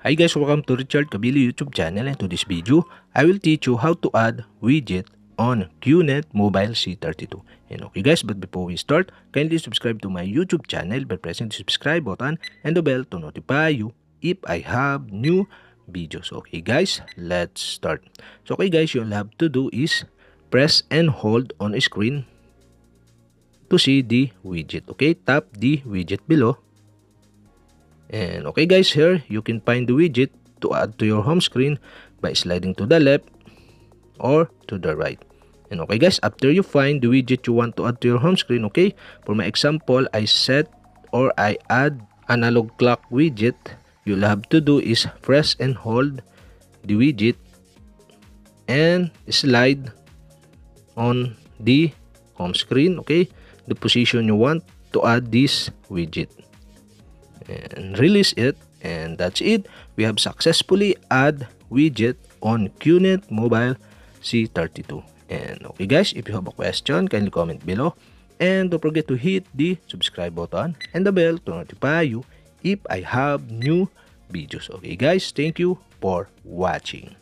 Hi guys, welcome to Richard Cabile YouTube channel, and to this video, I will teach you how to add widget on Qnet Mobile C32. And okay guys, but before we start, kindly subscribe to my YouTube channel by pressing the subscribe button and the bell to notify you if I have new videos. Okay guys, let's start. So okay guys, you'll have to do is press and hold on a screen to see the widget. Okay, tap the widget below. And okay guys, here you can find the widget to add to your home screen by sliding to the left or to the right. And okay guys, after you find the widget you want to add to your home screen, okay, for my example, I add analog clock widget. You'll have to do is press and hold the widget and slide on the home screen, okay, the position you want to add this widget, and release it, and that's it. We have successfully add widget on Qnet Mobile C32. And okay guys, if you have a question, kindly comment below, and don't forget to hit the subscribe button and the bell to notify you if I have new videos. Okay guys, thank you for watching.